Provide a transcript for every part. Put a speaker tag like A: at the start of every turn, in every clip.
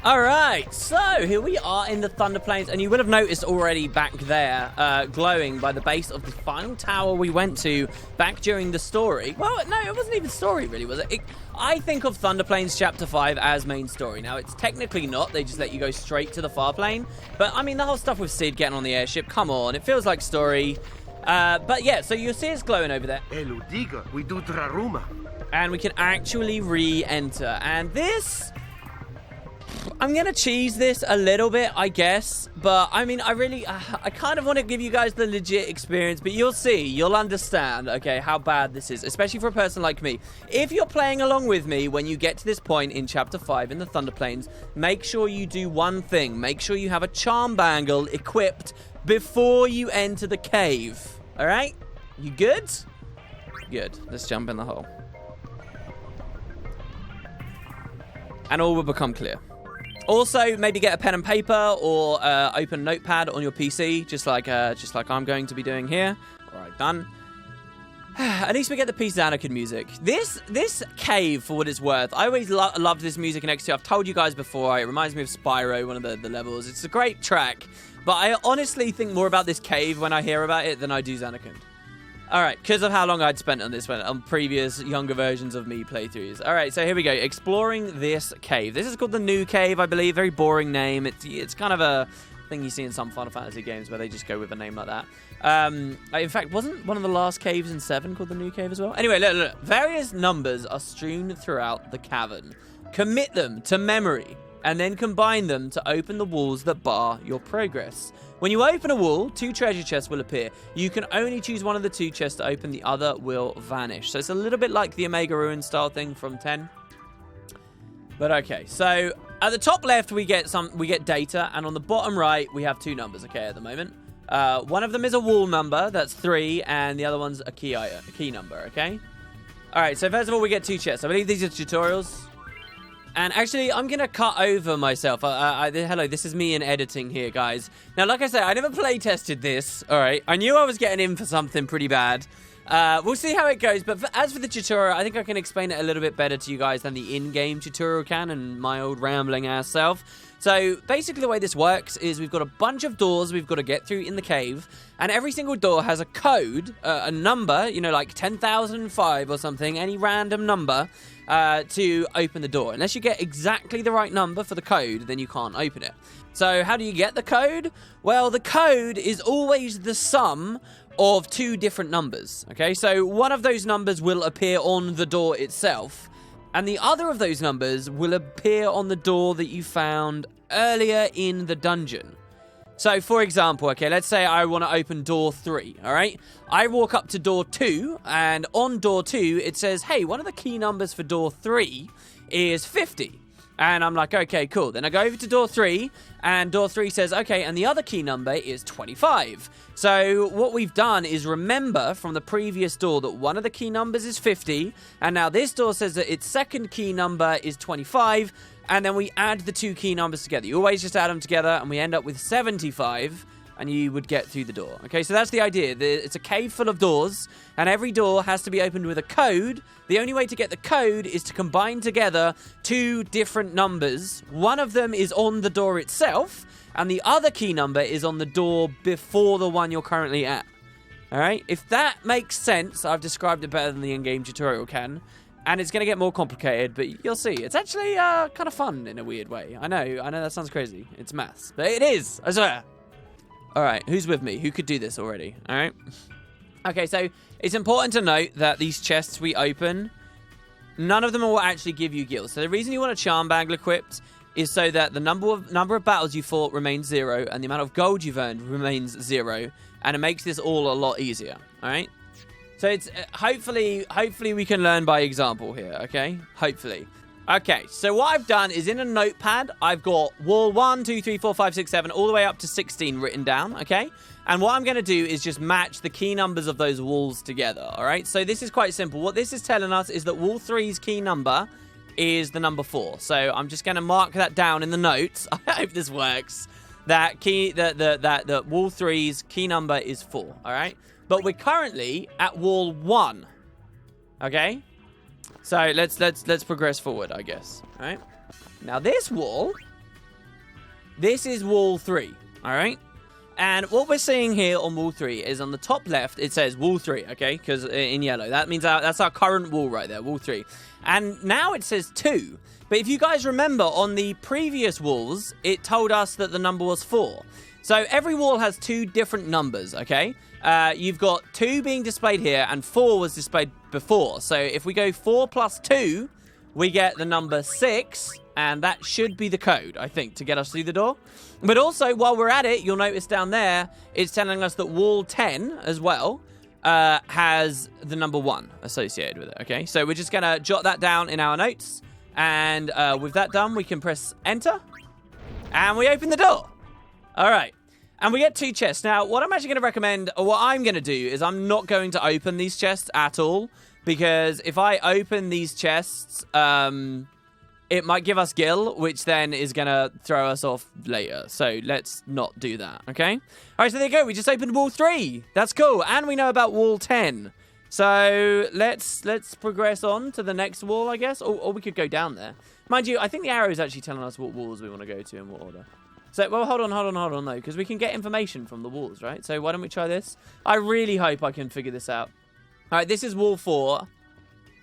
A: All right, so here we are in the Thunder Plains, and you will have noticed already back there, glowing by the base of the final tower we went to back during the story. Well, no, it wasn't even story, really, was it? I think of Thunder Plains Chapter 5 as main story. Now, it's technically not. They just let you go straight to the far plane. But, I mean, the whole stuff with Sid getting on the airship, come on, it feels like story. But, yeah, so you'll see it's glowing over there.
B: Eludiga, we do Traruma.
A: And we can actually re-enter. And this... I'm going to cheese this a little bit, I guess. But, I mean, I kind of want to give you guys the legit experience. But you'll see, you'll understand, okay, how bad this is. Especially for a person like me. If you're playing along with me when you get to this point in Chapter 5 in the Thunder Plains, make sure you do one thing. Make sure you have a charm bangle equipped before you enter the cave. All right? You good? Good. Let's jump in the hole. And all will become clear. Also, maybe get a pen and paper or open a notepad on your PC, just like I'm going to be doing here. All right, done. At least we get the piece of Anakin music. This cave, for what it's worth, I always loved this music in X-2. I've told you guys before, it reminds me of Spyro, one of the levels. It's a great track, but I honestly think more about this cave when I hear about it than I do Anakin. All right, because of how long I'd spent on this one, on previous younger versions of me playthroughs. All right, so here we go. Exploring this cave. This is called the New Cave, I believe. Very boring name. It's kind of a thing you see in some Final Fantasy games where they just go with a name like that. In fact, wasn't one of the last caves in 7 called the New Cave as well? Anyway, look. Various numbers are strewn throughout the cavern. Commit them to memory, and then combine them to open the walls that bar your progress. When you open a wall, 2 treasure chests will appear. You can only choose one of the 2 chests to open, the other will vanish. So it's a little bit like the Omega Ruin style thing from 10. But okay, so at the top left we get data, and on the bottom right we have 2 numbers, okay, at the moment. One of them is a wall number, that's 3, and the other one's a key number, okay? Alright, so first of all we get 2 chests. I believe these are tutorials. And actually, I'm going to cut over myself. Hello, this is me in editing here, guys. Now, like I said, I never play tested this, all right? I knew I was getting in for something pretty bad. We'll see how it goes. But as for the tutorial, I think I can explain it a little bit better to you guys than the in-game tutorial can and my old rambling-ass self. So, basically the way this works is we've got a bunch of doors we've got to get through in the cave. And every single door has a code, a number, you know, like 10,005 or something, any random number, to open the door. Unless you get exactly the right number for the code, then you can't open it. So how do you get the code? Well, the code is always the sum of 2 different numbers. Okay, so one of those numbers will appear on the door itself, and the other of those numbers will appear on the door that you found earlier in the dungeon. So, for example, okay, let's say I want to open door 3, all right? I walk up to door 2, and on door 2, it says, hey, one of the key numbers for door 3 is 50. And I'm like, okay, cool. Then I go over to door 3, and door 3 says, okay, and the other key number is 25. So what we've done is remember from the previous door that one of the key numbers is 50, and now this door says that its second key number is 25, and then we add the 2 key numbers together. You always just add them together, and we end up with 75, and you would get through the door. Okay, so that's the idea. It's a cave full of doors, and every door has to be opened with a code. The only way to get the code is to combine together 2 different numbers. One of them is on the door itself, and the other key number is on the door before the one you're currently at. All right? If that makes sense, I've described it better than the in-game tutorial can. And it's going to get more complicated, but you'll see. It's actually kind of fun in a weird way. I know that sounds crazy. It's maths. But it is, I swear. All right, who's with me? Who could do this already? All right. Okay, so it's important to note that these chests we open, none of them will actually give you gil. So the reason you want a charm bangle equipped is so that the number of battles you fought remains 0, and the amount of gold you've earned remains 0, and it makes this all a lot easier. All right. So it's hopefully we can learn by example here, okay? Hopefully. Okay, so what I've done is in a notepad, I've got wall 1, 2, 3, 4, 5, 6, 7, all the way up to 16 written down, okay? And what I'm going to do is just match the key numbers of those walls together, all right? So this is quite simple. What this is telling us is that wall 3's key number is the number 4. So I'm just going to mark that down in the notes. I hope this works. That wall 3's key number is 4, all right? But we're currently at wall 1, okay? So let's progress forward, I guess, all right? Now this wall This is wall 3, all right? And what we're seeing here on wall 3 is on the top left, it says wall 3, okay? Because in yellow, that means that's our current wall right there, wall 3. And now it says 2. But if you guys remember, on the previous walls, it told us that the number was 4. So every wall has 2 different numbers, okay? You've got 2 being displayed here, and 4 was displayed before. So if we go 4 plus 2, we get the number 6, and that should be the code, I think, to get us through the door. But also, while we're at it, you'll notice down there, it's telling us that wall 10 as well has the number 1 associated with it, okay? So we're just going to jot that down in our notes. And with that done, we can press enter. And we open the door. All right. And we get 2 chests. Now, what I'm actually going to recommend, or what I'm going to do, is I'm not going to open these chests at all. Because if I open these chests, it might give us Gil, which then is going to throw us off later. So let's not do that, okay? All right, so there you go. We just opened wall 3. That's cool. And we know about wall 10. So let's progress on to the next wall, I guess. Or we could go down there. Mind you, I think the arrow is actually telling us what walls we want to go to in what order. So, well, hold on, though, because we can get information from the walls, right? So why don't we try this? I really hope I can figure this out. All right, this is wall 4.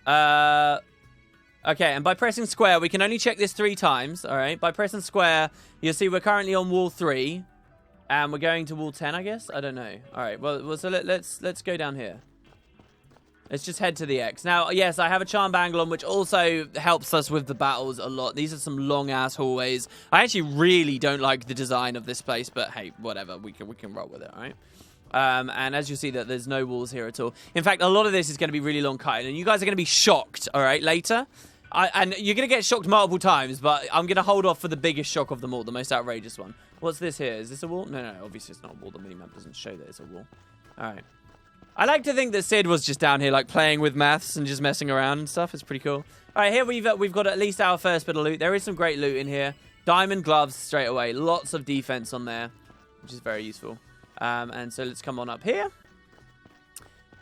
A: Okay, and by pressing square, we can only check this 3 times, all right? By pressing square, you'll see we're currently on wall 3, and we're going to wall 10, I guess? I don't know. All right, well so let's go down here. Let's just head to the X. Now, yes, I have a charm bangle on, which also helps us with the battles a lot. These are some long-ass hallways. I actually really don't like the design of this place, but hey, whatever. We can roll with it, all right? And as you see, that there's no walls here at all. In fact, a lot of this is going to be really long cutting, and you guys are going to be shocked, all right, later. And you're going to get shocked multiple times, but I'm going to hold off for the biggest shock of them all, the most outrageous one. What's this here? Is this a wall? No, obviously it's not a wall. The minimap doesn't show that it's a wall. All right. I like to think that Sid was just down here, like, playing with maths and just messing around and stuff. It's pretty cool. All right, here we've got at least our first bit of loot. There is some great loot in here. Diamond gloves straight away. Lots of defense on there, which is very useful. And so let's come on up here.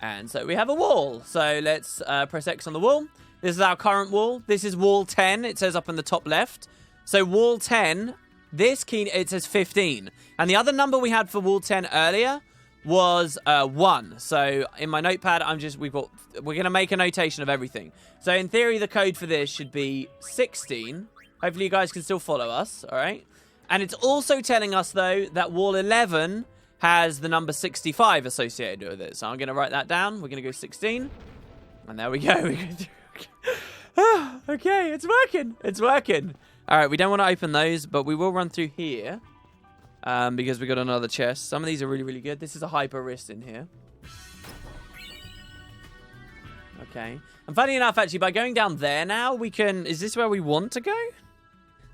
A: And so we have a wall. So let's press X on the wall. This is our current wall. This is wall 10. It says up in the top left. So wall 10, this key, it says 15. And the other number we had for wall 10 earlier was 1. So in my notepad, we're going to make a notation of everything. So in theory, the code for this should be 16. Hopefully you guys can still follow us, all right? And it's also telling us, though, that wall 11 has the number 65 associated with it. So I'm going to write that down. We're going to go 16. And there we go. Okay, it's working. It's working. All right, we don't want to open those, but we will run through here. Because we got another chest. Some of these are really, really good. This is a hyper wrist in here. Okay. And funny enough, actually, by going down there now, we can... Is this where we want to go?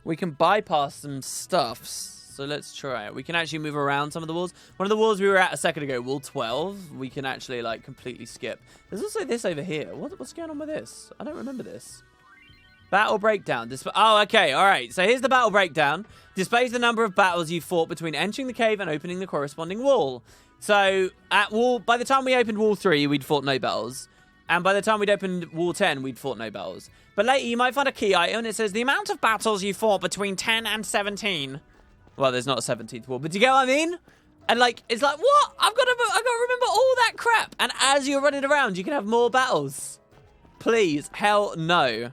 A: We can bypass some stuffs. So let's try it. We can actually move around some of the walls. One of the walls we were at a second ago, wall 12, we can actually, like, completely skip. There's also this over here. What's going on with this? I don't remember this. Battle breakdown. Oh, okay. All right. So here's the battle breakdown. Displays the number of battles you fought between entering the cave and opening the corresponding wall. So by the time we opened wall 3, we'd fought no battles. And by the time we'd opened wall 10, we'd fought no battles. But later, you might find a key item, and it says the amount of battles you fought between 10 and 17. Well, there's not a 17th wall, but do you get what I mean? And, like, it's like, what? I've got to remember all that crap. And as you're running around, you can have more battles. Please, hell no.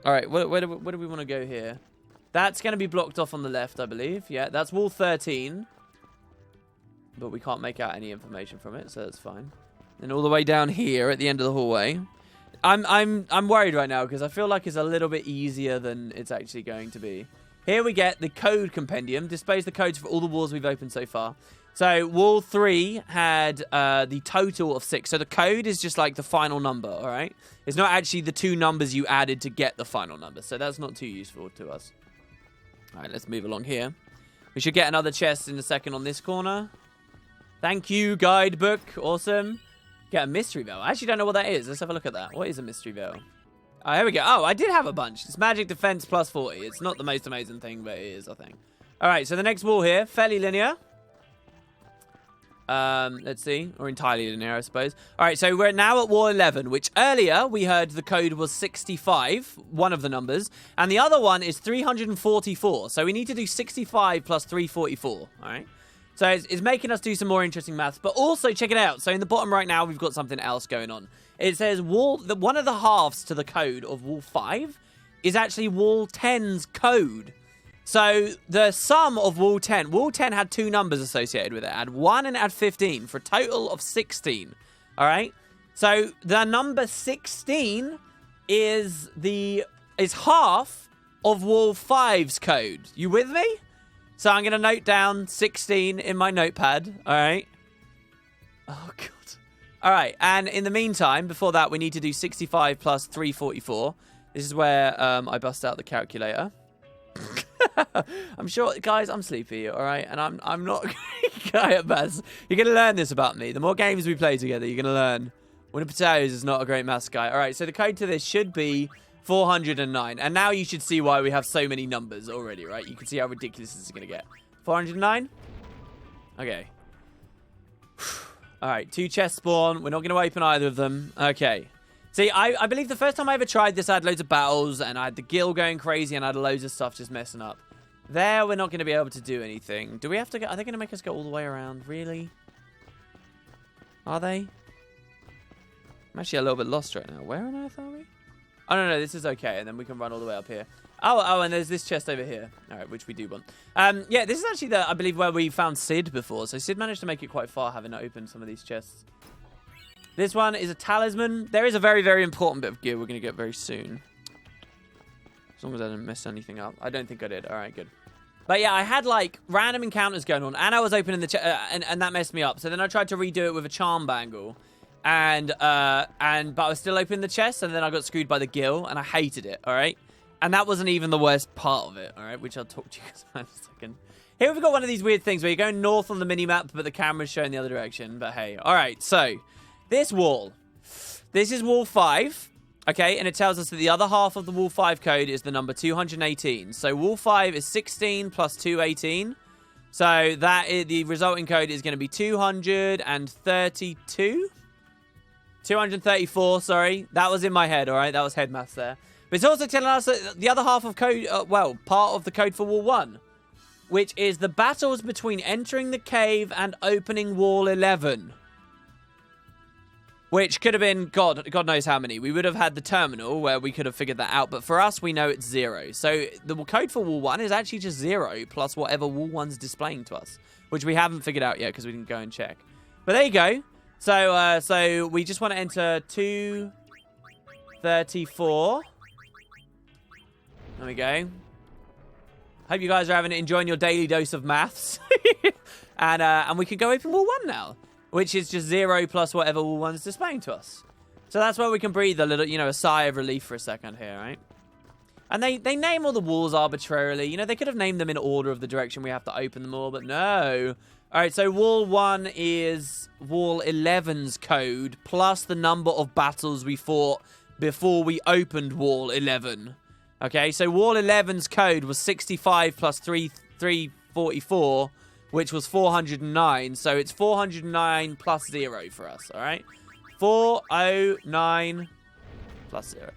A: All right, where do we want to go here? That's going to be blocked off on the left, I believe. Yeah, that's wall 13. But we can't make out any information from it, so that's fine. And all the way down here at the end of the hallway. I'm worried right now because I feel like it's a little bit easier than it's actually going to be. Here we get the Code Compendium. Displays the codes for all the walls we've opened so far. So wall 3 had the total of 6. So the code is just like the final number, all right? It's not actually the 2 numbers you added to get the final number. So that's not too useful to us. All right, let's move along here. We should get another chest in a second on this corner. Thank you, guidebook. Awesome. Get a mystery veil. I actually don't know what that is. Let's have a look at that. What is a mystery veil? Oh, here we go. Oh, I did have a bunch. It's magic defense plus 40. It's not the most amazing thing, but it is, I think. All right, so the next wall here, fairly linear. Let's see. Or entirely linear, I suppose. All right, so we're now at wall 11, which earlier we heard the code was 65, one of the numbers, and the other one is 344. So we need to do 65 plus 344, all right? So it's making us do some more interesting maths, but also check it out. So in the bottom right now, we've got something else going on. It says one of the halves to the code of wall 5 is actually wall 10's code. So the sum of wall 10 had 2 numbers associated with it. It had 1 and it had 15 for a total of 16. All right. So the number 16 is half of wall 5's code. You with me? So I'm going to note down 16 in my notepad. All right. Oh, God. All right. And in the meantime, before that, we need to do 65 plus 344. This is where I bust out the calculator. I'm sure, guys, I'm sleepy, all right? And I'm not a great guy at maths. You're going to learn this about me. The more games we play together, you're going to learn. WoodenPotatoes is not a great maths guy. All right, so the code to this should be 409. And now you should see why we have so many numbers already, right? You can see how ridiculous this is going to get. 409? Okay. All right, 2 chests spawn. We're not going to open either of them. Okay. See, I believe the first time I ever tried this, I had loads of battles, and I had the Gil going crazy, and I had loads of stuff just messing up. There, we're not going to be able to do anything. Do we have to go? Are they going to make us go all the way around? Really? Are they? I'm actually a little bit lost right now. Where on earth are we? Oh, no, this is okay, and then we can run all the way up here. Oh, and there's this chest over here. All right, which we do want. Yeah, this is actually, I believe, where we found Sid before. So Sid managed to make it quite far, having opened some of these chests. This one is a talisman. There is a very, very important bit of gear we're going to get very soon. As long as I didn't mess anything up. I don't think I did. All right, good. But yeah, I had like random encounters going on, and I was opening the chest, and that messed me up. So then I tried to redo it with a charm bangle, but I was still opening the chest, and then I got screwed by the Gil, and I hated it. All right, and that wasn't even the worst part of it. All right, which I'll talk to you guys about in a second. Here we've got one of these weird things where you're going north on the mini map, but the camera's showing the other direction. But hey, all right, so. This wall. This is wall 5. Okay, and it tells us that the other half of the wall 5 code is the number 218. So wall 5 is 16 plus 218. So the resulting code is going to be 232? 234, sorry. That was in my head, all right? That was head maths there. But it's also telling us that the other half of code, part of the code for wall 1, which is the battles between entering the cave and opening wall 11. Which could have been, God knows how many. We would have had the terminal where we could have figured that out. But for us, we know it's 0. So the code for wall 1 is actually just 0 plus whatever wall 1's displaying to us. Which we haven't figured out yet because we didn't go and check. But there you go. So we just want to enter 234. There we go. Hope you guys are enjoying your daily dose of maths. and we can go open wall 1 now. Which is just 0 plus whatever wall 1's displaying to us. So that's where we can breathe a little, a sigh of relief for a second here, right? And they name all the walls arbitrarily. They could have named them in order of the direction we have to open them all, but no. All right, so wall 1 is wall 11's code plus the number of battles we fought before we opened wall 11. Okay, so wall 11's code was 65 plus 344, which was 409. So it's 409 plus 0 for us, all right? 409 plus 0.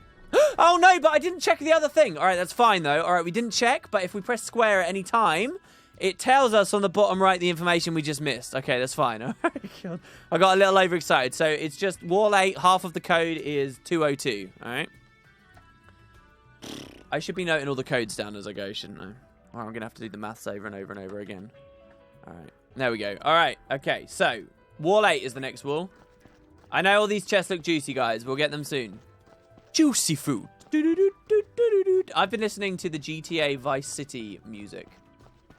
A: Oh, no, but I didn't check the other thing. All right, that's fine, though. All right, we didn't check, but if we press square at any time, it tells us on the bottom right the information we just missed. Okay, that's fine. All right, I got a little overexcited. So it's just wall 8, half of the code is 202, all right? I should be noting all the codes down as I go, shouldn't I? Or I'm going to have to do the maths over and over and over again. All right, there we go. All right, okay, so wall 8 is the next wall. I know all these chests look juicy, guys. We'll get them soon. Juicy fruit. I've been listening to the GTA Vice City music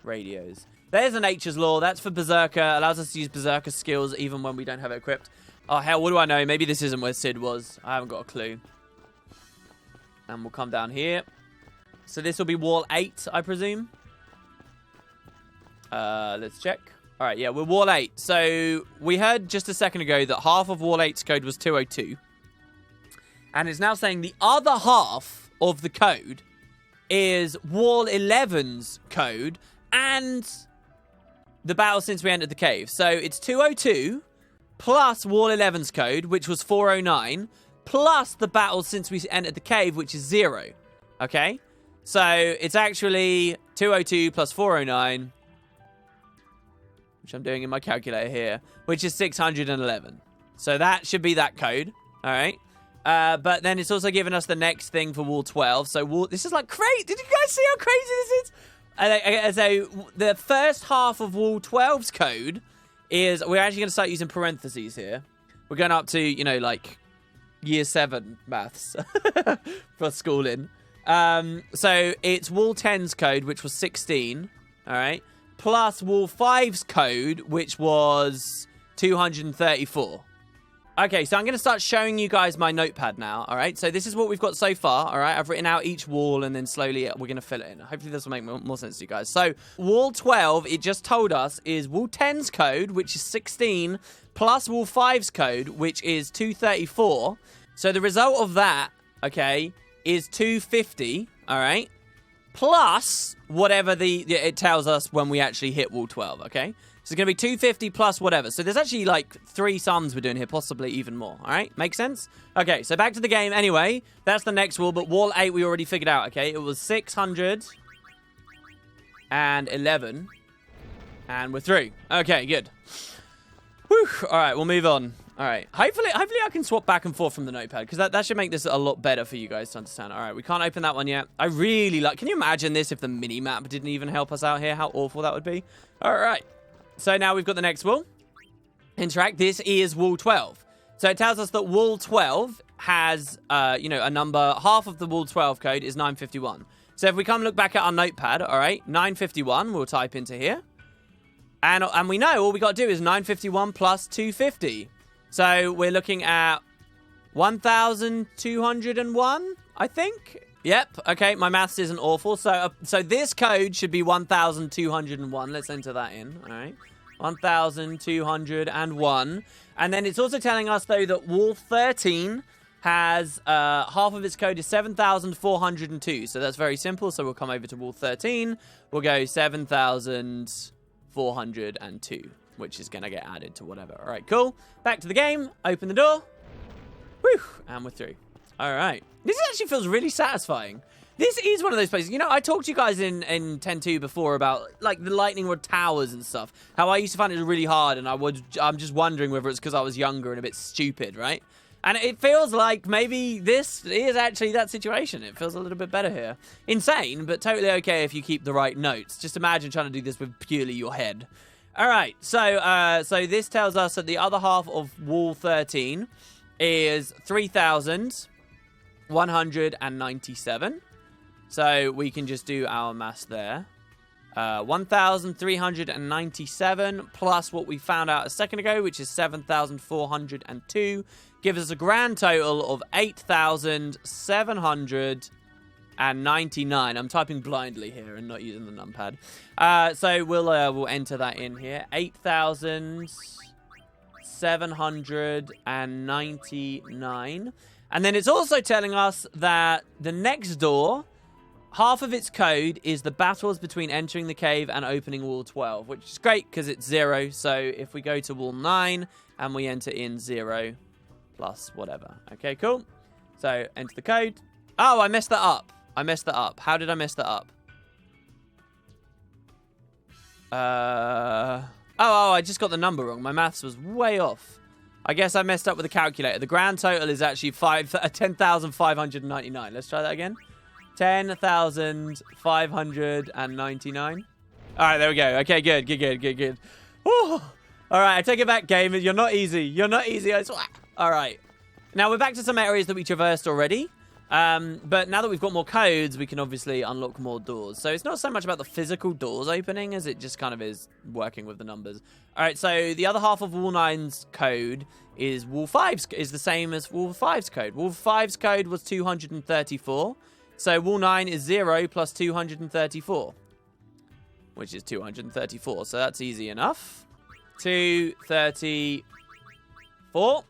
A: radios. There's a Nature's Law. That's for Berserker. Allows us to use Berserker skills even when we don't have it equipped. Oh, hell, what do I know? Maybe this isn't where Sid was. I haven't got a clue. And we'll come down here. So this will be wall 8, I presume. Let's check. All right, yeah, we're wall 8. So we heard just a second ago that half of wall 8's code was 202. And it's now saying the other half of the code is wall 11's code and the battle since we entered the cave. So it's 202 plus Wall 11's code, which was 409, plus the battle since we entered the cave, which is 0. Okay? So it's actually 202 plus 409, which I'm doing in my calculator here, which is 611. So that should be that code. All right? But then it's also given us the next thing for Wall 12. So this is like crazy. Did you guys see how crazy this is? So the first half of Wall 12's code is, we're actually going to start using parentheses here. We're going up to, you know, like year 7 maths for schooling. So it's Wall 10's code, which was 16. All right. Plus Wall 5's code, which was 234. Okay, so I'm going to start showing you guys my notepad now, all right? So this is what we've got so far, all right? I've written out each wall, and then slowly we're going to fill it in. Hopefully this will make more sense to you guys. So Wall 12, it just told us, is Wall 10's code, which is 16, plus Wall 5's code, which is 234. So the result of that, okay, is 250, all right? Plus whatever it tells us when we actually hit Wall 12, okay? So it's going to be 250 plus whatever. So there's actually like 3 sums we're doing here, possibly even more. All right? Make sense? Okay, so back to the game. Anyway, that's the next wall. But Wall 8 we already figured out, okay? It was 611. And we're through. Okay, good. Whew. All right, we'll move on. All right. Hopefully I can swap back and forth from the notepad, because that should make this a lot better for you guys to understand. All right, we can't open that one yet. I really like... Can you imagine this if the mini-map didn't even help us out here? How awful that would be. All right. So now we've got the next wall. Interact. This is Wall 12. So it tells us that Wall 12 has, you know, a number. Half of the Wall 12 code is 951. So if we come look back at our notepad, all right, 951, we'll type into here. And we know all we got to do is 951 plus 250. So we're looking at 1,201, I think. Yep. Okay, my maths isn't awful. So this code should be 1,201. Let's enter that in. All right. 1,201. And then it's also telling us, though, that Wall 13 has half of its code is 7,402. So that's very simple. So we'll come over to Wall 13. We'll go 7,402, which is going to get added to whatever. All right, cool. Back to the game. Open the door. Whew. And we're through. All right. This actually feels really satisfying. This is one of those places. You know, I talked to you guys in 10.2 before about, like, the lightning rod towers and stuff. How I used to find it really hard, and I'm just wondering whether it's because I was younger and a bit stupid, right? And it feels like maybe this is actually that situation. It feels a little bit better here. Insane, but totally okay if you keep the right notes. Just imagine trying to do this with purely your head. All right, so this tells us that the other half of Wall 13 is 3,197. So we can just do our maths there. 1,397 plus what we found out a second ago, which is 7,402, gives us a grand total of 8,799. I'm typing blindly here and not using the numpad. So we'll enter that in here. 8,799. And then it's also telling us that the next door, half of its code is the battles between entering the cave and opening Wall 12, which is great because it's 0. So if we go to Wall 9 and we enter in 0 plus whatever. Okay, cool. So enter the code. Oh, I messed that up. How did I mess that up? Oh, I just got the number wrong. My maths was way off. I guess I messed up with the calculator. The grand total is actually 10,599. Let's try that again. 10,599. All right, there we go. Okay, good. Whew. All right, I take it back, game. You're not easy, I swear. All right. Now, we're back to some areas that we traversed already. But now that we've got more codes, we can obviously unlock more doors. So it's not so much about the physical doors opening as it just kind of is working with the numbers. All right, so the other half of Wall 9's code is Wall 5's, is the same as Wall 5's code. Wall 5's code was 234. So Wall 9 is 0 plus 234, which is 234. So that's easy enough. 234.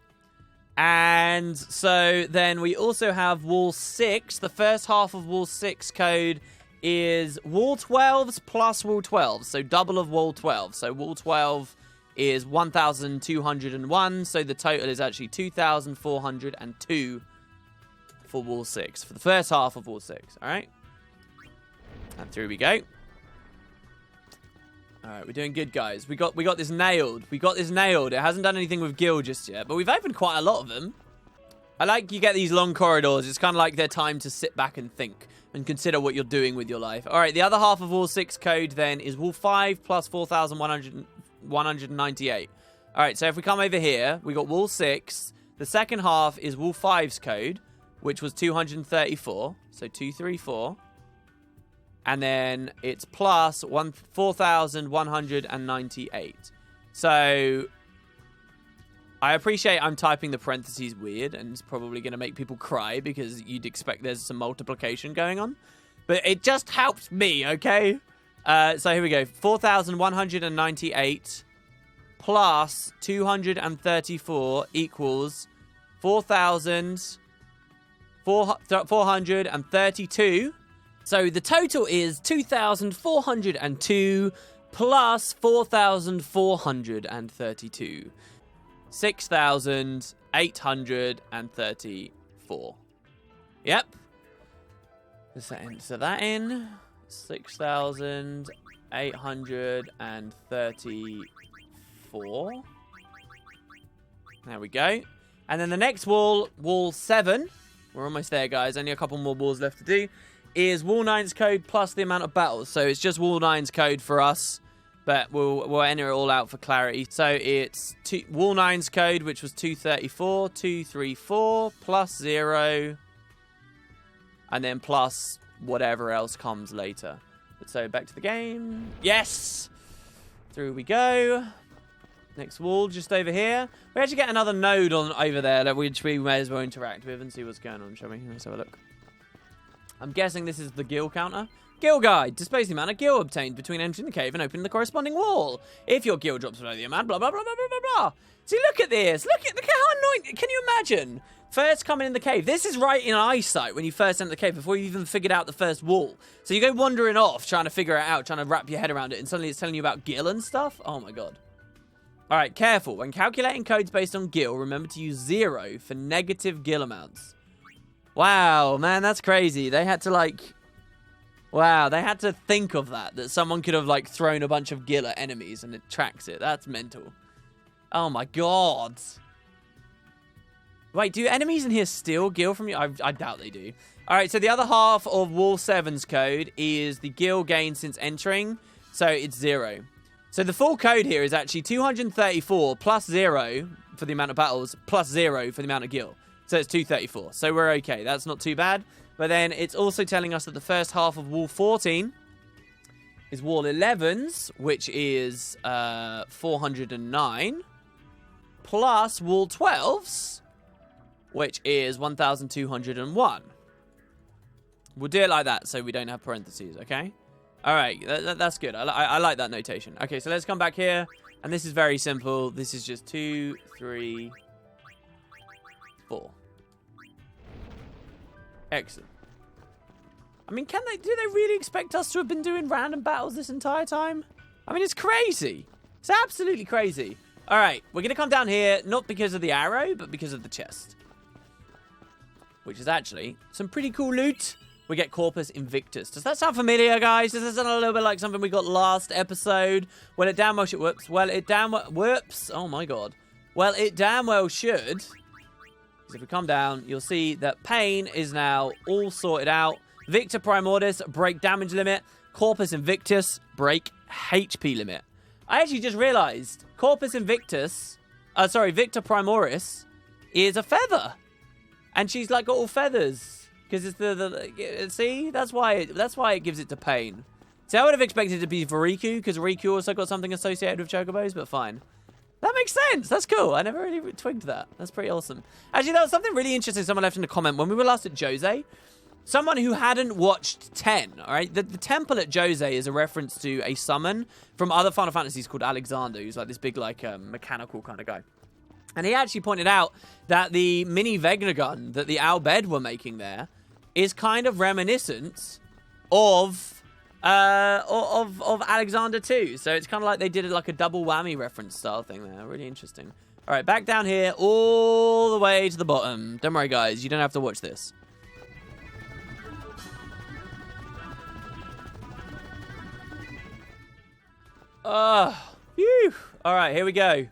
A: And so then we also have Wall 6. The first half of Wall 6 code is wall 12s plus wall 12. So double of wall 12. So wall 12 is 1,201. So the total is actually 2,402 for wall 6. For the first half of wall 6. All right. And through we go. All right, we're doing good, guys. We got this nailed. We got this nailed. It hasn't done anything with Gil just yet, but we've opened quite a lot of them. I like you get these long corridors. It's kind of like their time to sit back and think and consider what you're doing with your life. All right, the other half of wall 6 code then is wall 5 plus 4,198. All right, so if we come over here, we got wall 6. The second half is wall 5's code, which was 234. So 234. And then it's plus 4,198. So I appreciate I'm typing the parentheses weird, and it's probably going to make people cry because you'd expect there's some multiplication going on. But it just helps me, okay? So here we go. 4,198 plus 234 equals 4,432. So the total is 2,402 plus 4,432. 6,834. Yep. Let's enter that in. 6,834. There we go. And then the next wall, wall 7. We're almost there, guys. Only a couple more walls left to do. Is wall 9's code plus the amount of battles. So it's just wall 9's code for us. But we'll enter it all out for clarity. So it's wall 9's code, which was 234. 234 plus 0. And then plus whatever else comes later. So back to the game. Yes! Through we go. Next wall, just over here. We actually get another node on over there, which we may as well interact with and see what's going on, shall we? Let's have a look. I'm guessing this is the Gil counter. Gil guide. Displays the amount of Gil obtained between entering the cave and opening the corresponding wall. If your Gil drops below the amount, blah, blah, blah, blah, blah, blah, blah. See, look at this. Look at how annoying. Can you imagine? First coming in the cave. This is right in eyesight when you first enter the cave before you even figured out the first wall. So you go wandering off, trying to figure it out, trying to wrap your head around it, and suddenly it's telling you about Gil and stuff. Oh, my God. All right, careful. When calculating codes based on Gil, remember to use 0 for negative Gil amounts. Wow, man, that's crazy. They had to, like... Wow, they had to think of that someone could have, like, thrown a bunch of Gil at enemies and it tracks it. That's mental. Oh, my God. Wait, do enemies in here steal Gil from you? I doubt they do. All right, so the other half of Wall 7's code is the Gil gained since entering. So it's 0. So the full code here is actually 234 plus 0 for the amount of battles plus 0 for the amount of Gil. So it's 234. So we're okay. That's not too bad. But then it's also telling us that the first half of Wall 14 is Wall 11's, which is 409, plus Wall 12's, which is 1,201. We'll do it like that so we don't have parentheses, okay? All right, that's good. I like that notation. Okay, so let's come back here. And this is very simple. This is just 2, 3, 4. Excellent. I mean, do they really expect us to have been doing random battles this entire time? I mean, it's crazy. It's absolutely crazy. All right, we're going to come down here, not because of the arrow, but because of the chest. Which is actually some pretty cool loot. We get Corpus Invictus. Does that sound familiar, guys? Does that sound a little bit like something we got last episode? Well, it damn well should. Whoops. Well, it damn well... Whoops. Oh, my God. Well, it damn well should. Because if we come down, you'll see that Pain is now all sorted out. Victor Primordis, break damage limit. Corpus Invictus, break HP limit. I actually just realized Corpus Invictus... Victor Primoris is a feather. And she's, like, got all feathers. Because it's see? That's why it gives it to Pain. See, I would have expected it to be for Riku, because Riku also got something associated with Chocobos, but fine. That makes sense. That's cool. I never really twigged that. That's pretty awesome. Actually, that was something really interesting someone left in a comment. When we were last at Jose, someone who hadn't watched 10, all right? The temple at Jose is a reference to a summon from other Final Fantasies called Alexander, who's like this big, like, mechanical kind of guy. And he actually pointed out that the mini Vegna gun that the Al Bhed were making there is kind of reminiscent of Alexander too. So it's kind of like they did like a double whammy reference style thing there. Really interesting. All right, back down here, all the way to the bottom. Don't worry, guys. You don't have to watch this. Phew. All right, here we go.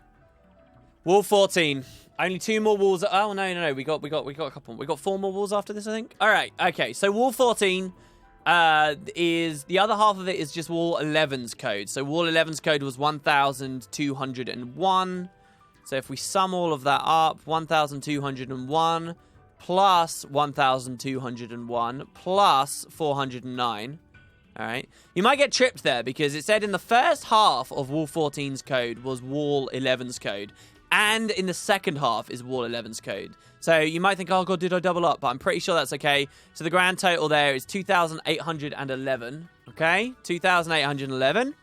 A: Wall 14. Only 2 more walls. Oh, no. We got a couple. We got 4 more walls after this, I think. All right, okay. So wall 14 is... The other half of it is just wall 11's code. So wall 11's code was 1,201. So if we sum all of that up, 1,201 plus 1,201 plus 409. All right. You might get tripped there because it said in the first half of wall 14's code was wall 11's code. And in the second half is wall 11's code. So you might think, oh, God, did I double up? But I'm pretty sure that's okay. So the grand total there is 2,811. Okay? 2,811.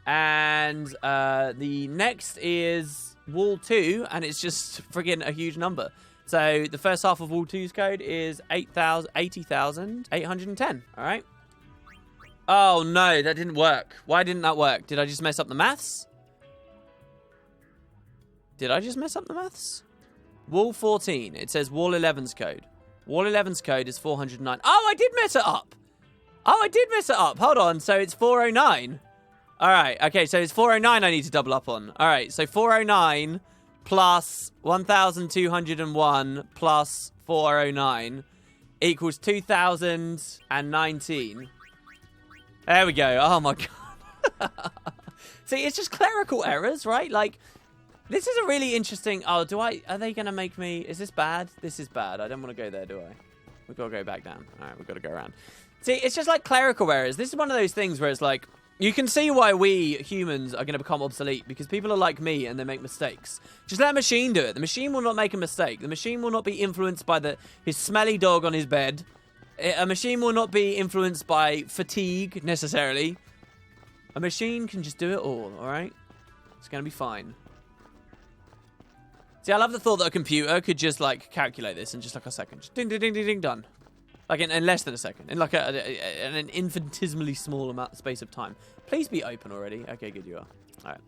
A: And the next is wall 2. And it's just friggin' a huge number. So the first half of wall 2's code is 80,810. All right? Oh, no, that didn't work. Why didn't that work? Did I just mess up the maths? Did I just mess up the maths? Wall 14. It says wall 11's code. Wall 11's code is 409. Oh, I did mess it up. Hold on. So it's 409. All right. Okay, so it's 409 I need to double up on. All right, so 409 plus 1,201 plus 409 equals 2,019. There we go. Oh, my God. See, it's just clerical errors, right? Like... This is a really interesting... Oh, are they going to make me... Is this bad? This is bad. I don't want to go there, do I? We've got to go back down. All right, we've got to go around. See, it's just like clerical errors. This is one of those things where it's like... You can see why we humans are going to become obsolete because people are like me and they make mistakes. Just let a machine do it. The machine will not make a mistake. The machine will not be influenced by his smelly dog on his bed. A machine will not be influenced by fatigue, necessarily. A machine can just do it all right? It's going to be fine. See, I love the thought that a computer could just, like, calculate this in just, like, a second. Just ding, ding, ding, ding, ding, done. Like, in less than a second. In, like, an infinitesimally small space of time. Please be open already. Okay, good, you are. All right.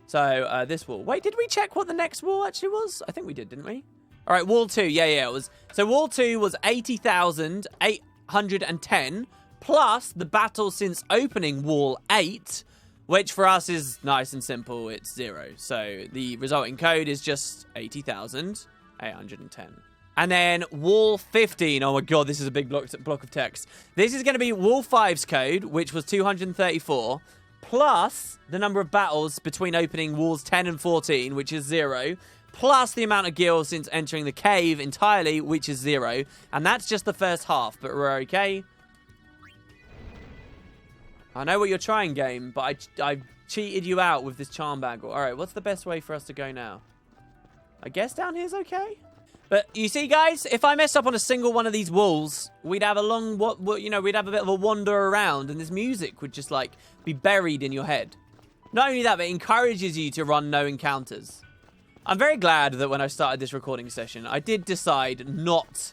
A: So, this wall. Wait, did we check what the next wall actually was? I think we did, didn't we? All right, wall 2. Yeah, it was. So, wall 2 was 80,810 plus the battle since opening wall 8, which for us is nice and simple. It's 0. So the resulting code is just 80,810. And then wall 15. Oh my God, this is a big block of text. This is going to be wall 5's code, which was 234, plus the number of battles between opening walls 10 and 14, which is 0, plus the amount of gills since entering the cave entirely, which is 0. And that's just the first half, but we're okay. I know what you're trying, game, but I cheated you out with this charm bangle. All right, what's the best way for us to go now? I guess down here's okay. But you see, guys, if I messed up on a single one of these walls, we'd have a we'd have a bit of a wander around, and this music would just, like, be buried in your head. Not only that, but it encourages you to run no encounters. I'm very glad that when I started this recording session, I did decide not...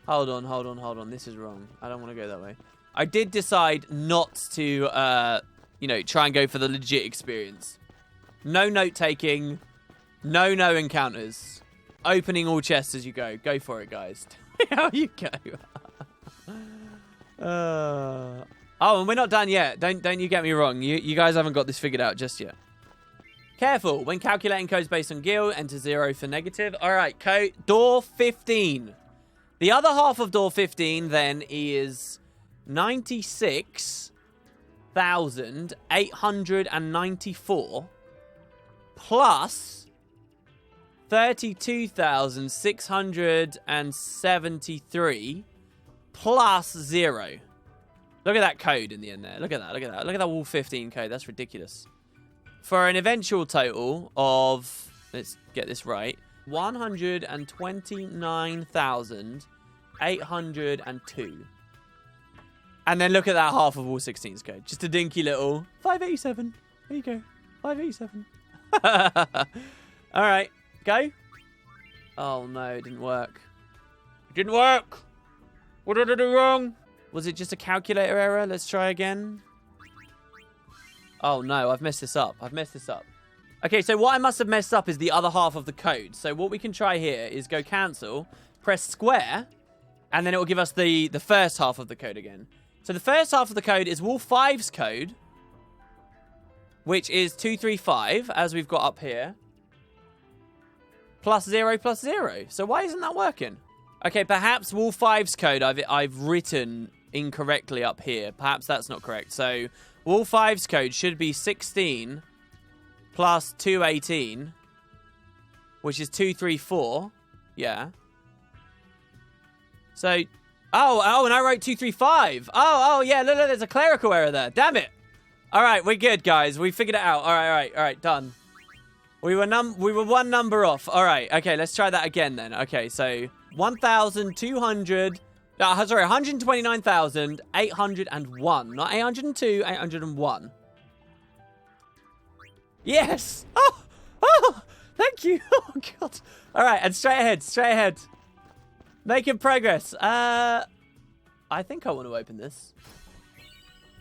A: Hold on. This is wrong. I don't want to go that way. I did decide not to, try and go for the legit experience. No note-taking. No encounters. Opening all chests as you go. Go for it, guys. How you go. Oh, and we're not done yet. Don't you get me wrong. You guys haven't got this figured out just yet. Careful. When calculating codes based on Gil, enter 0 for negative. All right, code door 15. The other half of door 15, then, is... 96,894 plus 32,673 plus 0. Look at that code in the end there. Look at that. Look at that wall 15 code. That's ridiculous. For an eventual total of, let's get this right, 129,802. And then look at that half of wall 16's code. Just a dinky little 587. There you go. 587. All right. Go. Oh, no. It didn't work. It didn't work. What did I do wrong? Was it just a calculator error? Let's try again. Oh, no. I've messed this up. Okay, so what I must have messed up is the other half of the code. So what we can try here is go cancel, press square, and then it will give us the first half of the code again. So the first half of the code is Wolf 5's code, which is 235, as we've got up here, plus 0 plus 0. So why isn't that working? Okay, perhaps Wolf 5's code I've written incorrectly up here. Perhaps that's not correct. So Wolf 5's code should be 16 plus 218, which is 234. Yeah. So, oh, and I wrote 235. Oh, yeah, look, there's a clerical error there. Damn it. All right, we're good, guys. We figured it out. All right, done. We were one number off. All right, okay, let's try that again then. Okay, so 129,801. Not 802, 801. Yes! Oh, thank you. Oh, God. All right, and straight ahead. Making progress. I think I want to open this.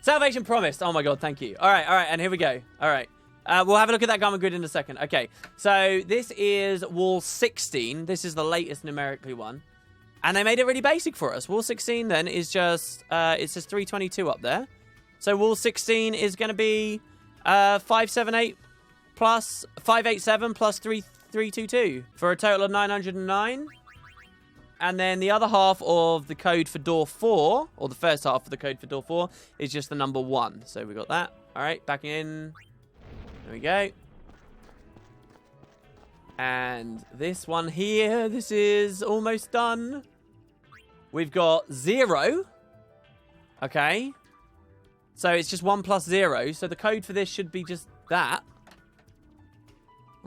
A: Salvation promised. Oh, my God, thank you. All right, and here we go. All right. We'll have a look at that Garmin grid in a second. Okay, so this is wall 16. This is the latest numerically one. And they made it really basic for us. Wall 16 then is just, it says 322 up there. So wall 16 is going to be 578 plus 587 plus 322 for a total of 909. And then the other half of the code for door 4, or the first half of the code for door 4, is just the number 1. So we got that. All right, back in. There we go. And this one here, this is almost done. We've got 0. Okay. So it's just 1 plus 0. So the code for this should be just that.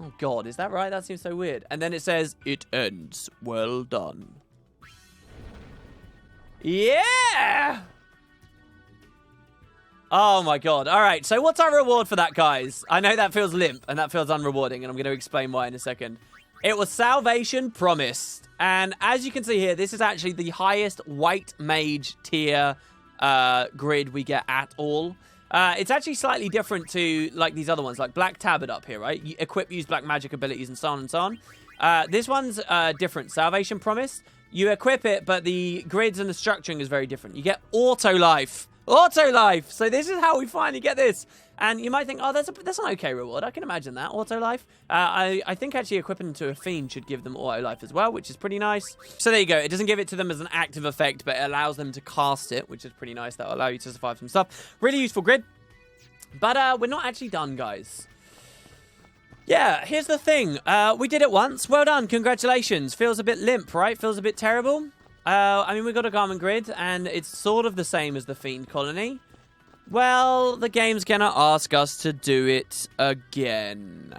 A: Oh, God. Is that right? That seems so weird. And then it says, it ends. Well done. Yeah! Oh, my God. All right. So what's our reward for that, guys? I know that feels limp and that feels unrewarding, and I'm going to explain why in a second. It was Salvation Promised. And as you can see here, this is actually the highest white mage tier grid we get at all. It's actually slightly different to like these other ones, like Black Tabard up here, right? You equip, use black magic abilities, and so on and so on. This one's different. Salvation Promise. You equip it, but the grids and the structuring is very different. You get auto life. Auto life. So this is how we finally get this. And you might think, oh, that's an okay reward. I can imagine that. Auto life. I think actually equipping to a fiend should give them auto life as well, which is pretty nice. So there you go. It doesn't give it to them as an active effect, but it allows them to cast it, which is pretty nice. That'll allow you to survive some stuff. Really useful grid. But we're not actually done, guys. Yeah, here's the thing. We did it once. Well done. Congratulations. Feels a bit limp, right? Feels a bit terrible. I mean, we got a Garmin grid, and it's sort of the same as the Fiend Colony. Well, the game's gonna ask us to do it again.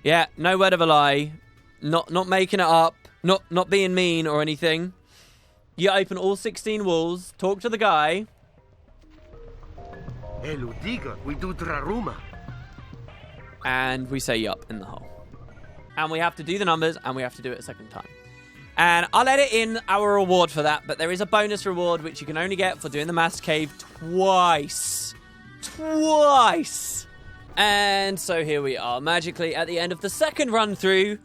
A: Yeah, no word of a lie. Not making it up. Not being mean or anything. You open all 16 walls, talk to the guy.
B: Hello, Diga. We do Draruma.
A: And we say yup in the hole. And we have to do the numbers, and we have to do it a second time. And I'll edit in our reward for that, but there is a bonus reward which you can only get for doing the Mass Cave twice. Twice! And so here we are, magically at the end of the second run through.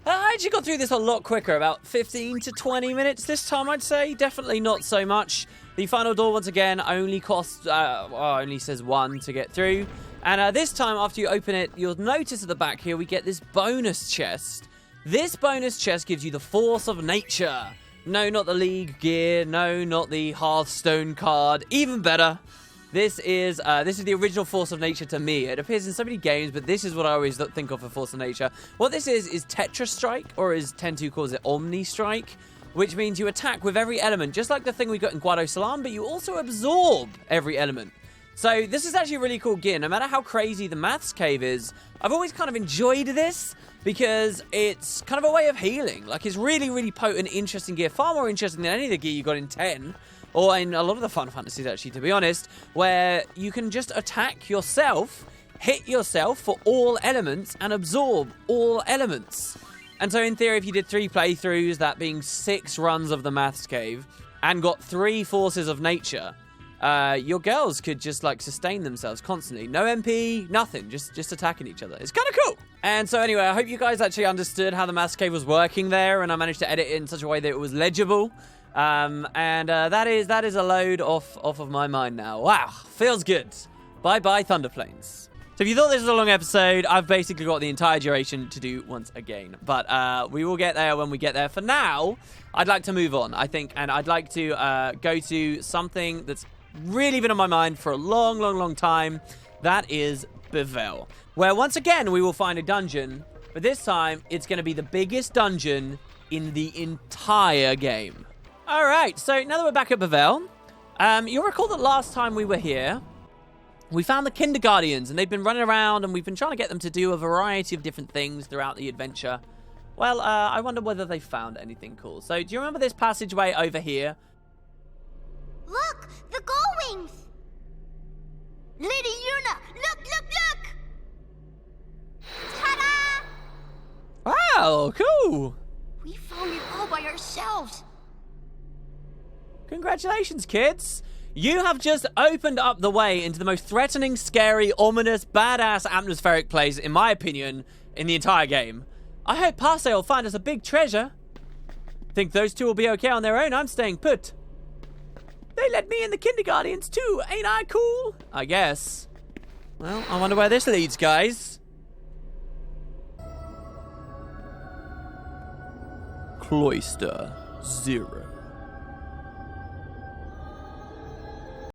A: I actually got through this a lot quicker, about 15 to 20 minutes this time, I'd say. Definitely not so much. The final door, once again, only costs, only says 1 to get through. And this time, after you open it, you'll notice at the back here, we get this bonus chest. This bonus chest gives you the Force of Nature. No, not the League gear. No, not the Hearthstone card. Even better. This is the original Force of Nature to me. It appears in so many games, but this is what I always think of for Force of Nature. What this is Tetra Strike, or as Ten2 calls it, Omni Strike, which means you attack with every element, just like the thing we got in Guado Salam, but you also absorb every element. So this is actually a really cool gear. No matter how crazy the Maths Cave is, I've always kind of enjoyed this because it's kind of a way of healing. Like, it's really, really potent, interesting gear. Far more interesting than any of the gear you got in 10. Or in a lot of the Final Fantasies, actually, to be honest, where you can just attack yourself, hit yourself for all elements, and absorb all elements. And so, in theory, if you did 3 playthroughs, that being 6 runs of the Maths Cave, and got 3 forces of nature, your girls could just, like, sustain themselves constantly. No MP, nothing. Just attacking each other. It's kind of cool. And so anyway, I hope you guys actually understood how the Master Cave was working there, and I managed to edit it in such a way that it was legible. That is a load off of my mind now. Wow, feels good. Bye-bye, Thunderflames. So if you thought this was a long episode, I've basically got the entire duration to do once again. But we will get there when we get there. For now, I'd like to move on, I think, and I'd like to go to something that's really been on my mind for a long, long, long time. That is Bevelle, where once again we will find a dungeon, but this time it's going to be the biggest dungeon in the entire game. All right, so now that we're back at Bevelle, you'll recall that last time we were here, we found the Kindergardians, and they've been running around, and we've been trying to get them to do a variety of different things throughout the adventure. Well, I wonder whether they found anything cool. So, do you remember this passageway over here?
C: Look, the gull wings! Lady Yuna, look! Ta-da!
A: Wow, cool!
C: We found it all by ourselves.
A: Congratulations, kids! You have just opened up the way into the most threatening, scary, ominous, badass atmospheric place, in my opinion, in the entire game. I hope Parse will find us a big treasure. Think those two will be okay on their own? I'm staying put. They let me in the Kindergardians too, ain't I cool? I guess. Well, I wonder where this leads, guys. Cloister 0.